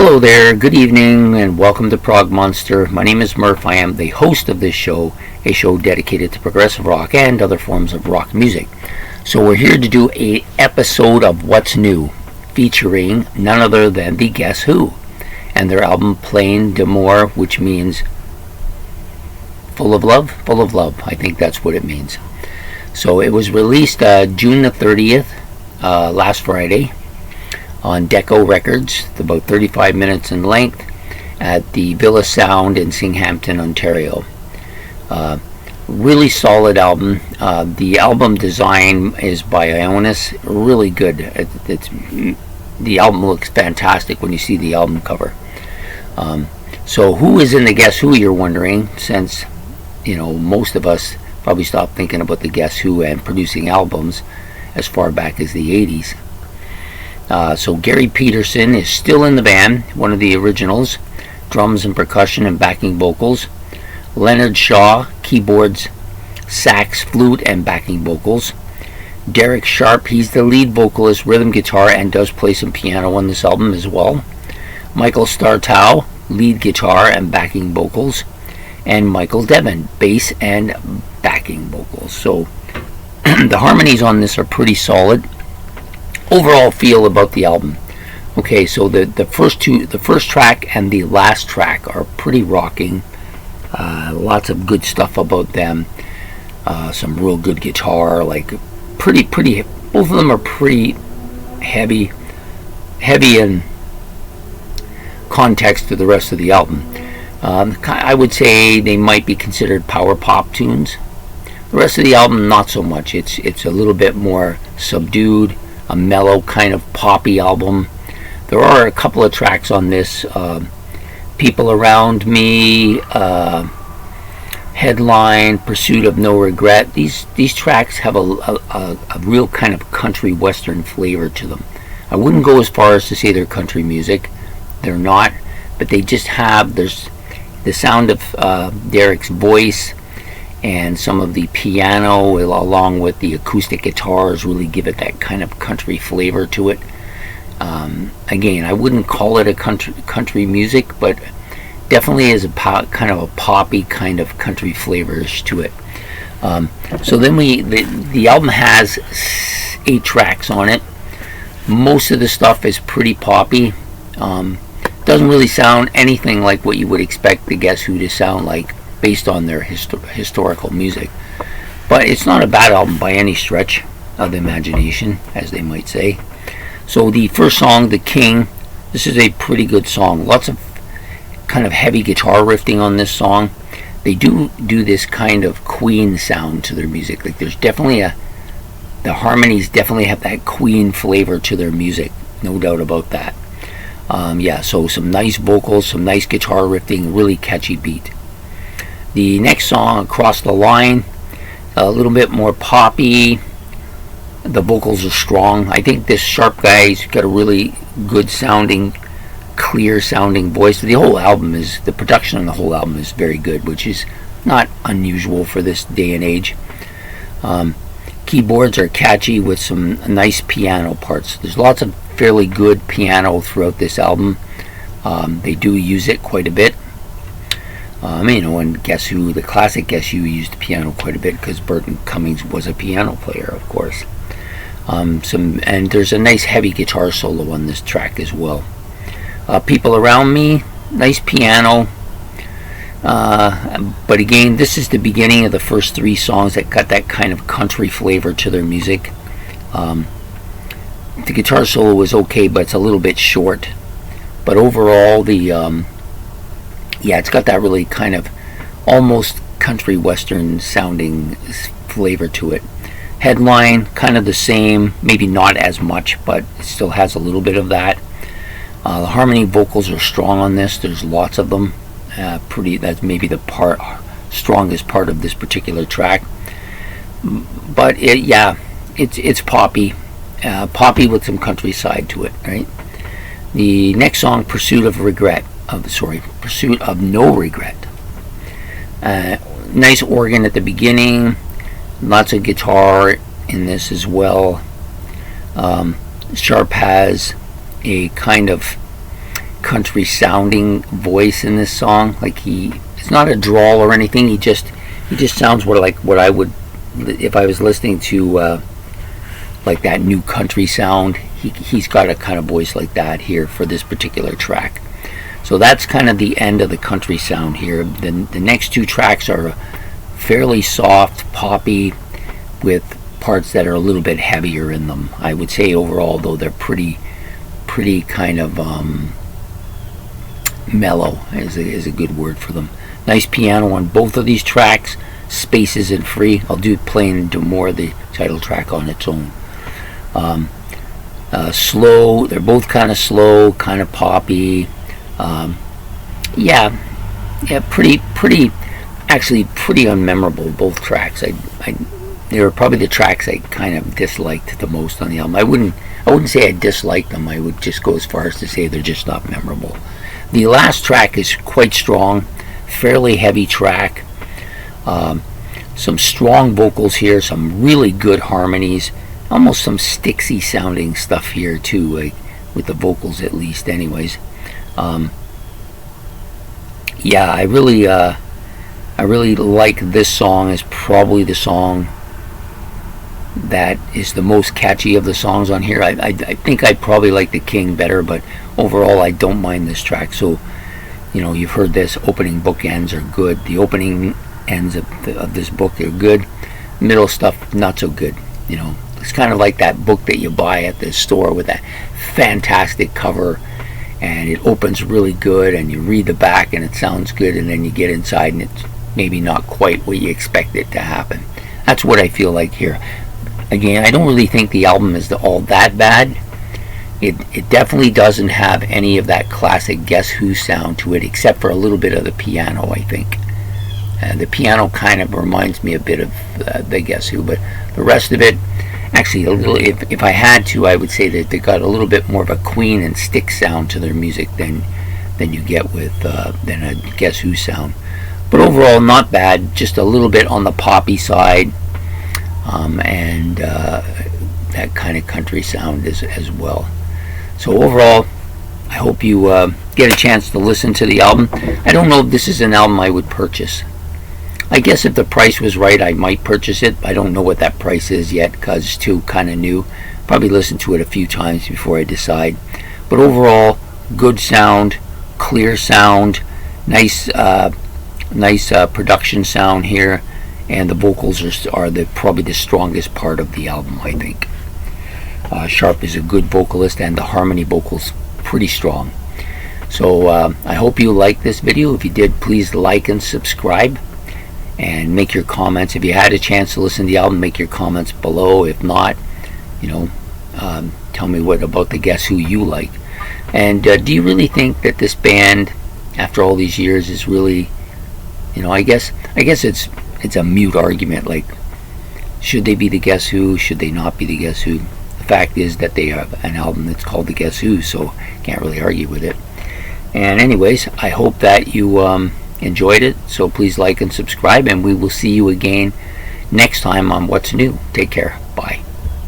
Hello there, good evening, and welcome to Prog Monster. My name is Murph. I am the host of this show, a show dedicated to progressive rock and other forms of rock music. So we're here to do an episode of What's New, featuring none other than the Guess Who, and their album Plein d'Amour, which means full of love? Full of love, I think that's what it means. So it was released June the 30th, last Friday, on Deco Records, about 35 minutes in length, at the Villa Sound in Singhampton, Ontario. Really solid album. The album design is by Ionis, really good. The album looks fantastic when you see the album cover. So who is in the Guess Who, you're wondering, since most of us probably stopped thinking about the Guess Who and producing albums as far back as the 80s. So Gary Peterson is still in the band, one of the originals, drums and percussion and backing vocals. Leonard Shaw, keyboards, sax, flute and backing vocals. Derek Sharp, he's the lead vocalist, rhythm guitar, and does play some piano on this album as well. Michael Startow, lead guitar and backing vocals. And Michael Devon, bass and backing vocals. So the harmonies on this are pretty solid. Overall feel about the album. Okay, so the first track and the last track are pretty rocking. Lots of good stuff about them. Some real good guitar, like pretty. Both of them are pretty heavy in context to the rest of the album. I would say they might be considered power pop tunes. The rest of the album, not so much. It's a little bit more subdued. A mellow kind of poppy album. There are a couple of tracks on this. People Around Me, Headline, Pursuit of No Regret. These tracks have a real kind of country western flavor to them. I wouldn't go as far as to say they're country music. They're not, but they just have, there's the sound of Derek's voice and some of the piano along with the acoustic guitars really give it that kind of country flavor to it. Again, I wouldn't call it a country music, but definitely is kind of a poppy kind of country flavors to it. So then the album has 8 tracks on it. Most of the stuff is pretty poppy. Doesn't really sound anything like what you would expect the Guess Who to sound like based on their historical music. But it's not a bad album by any stretch of the imagination, as they might say. So the first song, The King, this is a pretty good song. Lots of kind of heavy guitar riffing on this song. They do this kind of Queen sound to their music. Like there's definitely the harmonies definitely have that Queen flavor to their music, no doubt about that. So some nice vocals, some nice guitar riffing, really catchy beat. The next song, Across the Line, a little bit more poppy. The vocals are strong. I think this Sharp guy's got a really good sounding, clear sounding voice. The production on the whole album is very good, which is not unusual for this day and age. Keyboards are catchy with some nice piano parts. There's lots of fairly good piano throughout this album. They do use it quite a bit. And Guess Who, the classic Guess Who, used the piano quite a bit because Burton Cummings was a piano player, of course. And there's a nice heavy guitar solo on this track as well. People Around Me, nice piano. But again, this is the beginning of the first 3 songs that got that kind of country flavor to their music. The guitar solo is okay, but it's a little bit short. But overall, it's got that really kind of almost country western sounding flavor to it. Headline, kind of the same, maybe not as much, but it still has a little bit of that. The harmony vocals are strong on this. There's lots of them. That's maybe the strongest part of this particular track. But it's poppy, with some countryside to it, right? The next song, Pursuit of No Regret. Nice organ at the beginning, lots of guitar in this as well. Sharp has a kind of country sounding voice in this song. Like it's not a drawl or anything. He just sounds like what I would, if I was listening to like that new country sound. He's got a kind of voice like that here for this particular track. So that's kind of the end of the country sound here. The next two tracks are fairly soft, poppy, with parts that are a little bit heavier in them. I would say overall, though, they're pretty kind of mellow is a good word for them. Nice piano on both of these tracks. Space isn't free. I'll play into more of the title track on its own. Slow. They're both kind of slow, kind of poppy. Pretty actually pretty unmemorable, both tracks. They were probably the tracks I kind of disliked the most on the album. I wouldn't say I disliked them. I would just go as far as to say they're just not memorable. The last track is quite strong, fairly heavy track. Some strong vocals here, some really good harmonies, almost some Styxy sounding stuff here too, like with the vocals at least. Anyways, I really like this song. Is probably the song that is the most catchy of the songs on here. I think I probably like The King better, but overall I don't mind this track. So, you've heard this. Opening bookends are good. The opening ends of this book are good. Middle stuff, not so good. It's kind of like that book that you buy at the store with that fantastic cover, and it opens really good, and you read the back and it sounds good, and then you get inside and it's maybe not quite what you expect it to happen. That's what I feel like here. Again, I don't really think the album is all that bad. It definitely doesn't have any of that classic Guess Who sound to it, except for a little bit of the piano, I think. The piano kind of reminds me a bit of the Guess Who, but the rest of it, actually, a little. If I had to, I would say that they got a little bit more of a Queen and Styx sound to their music than you get with than a Guess Who sound. But overall, not bad. Just a little bit on the poppy side, and that kind of country sound as well. So overall, I hope you get a chance to listen to the album. I don't know if this is an album I would purchase. I guess if the price was right, I might purchase it. I don't know what that price is yet because it's too kind of new. Probably listen to it a few times before I decide. But overall, good sound, clear sound, nice production sound here, and the vocals are probably the strongest part of the album, I think. Sharp is a good vocalist, and the harmony vocals pretty strong. So I hope you liked this video. If you did, please like and subscribe, and make your comments. If you had a chance to listen to the album, make your comments below. If not, tell me what about the Guess Who you like. And do you really think that this band, after all these years, is really, I guess it's a mute argument. Like, should they be the Guess Who? Should they not be the Guess Who? The fact is that they have an album that's called the Guess Who, so can't really argue with it. And anyways, I hope that you enjoyed it. So please like and subscribe, and we will see you again next time on What's New. Take care. Bye.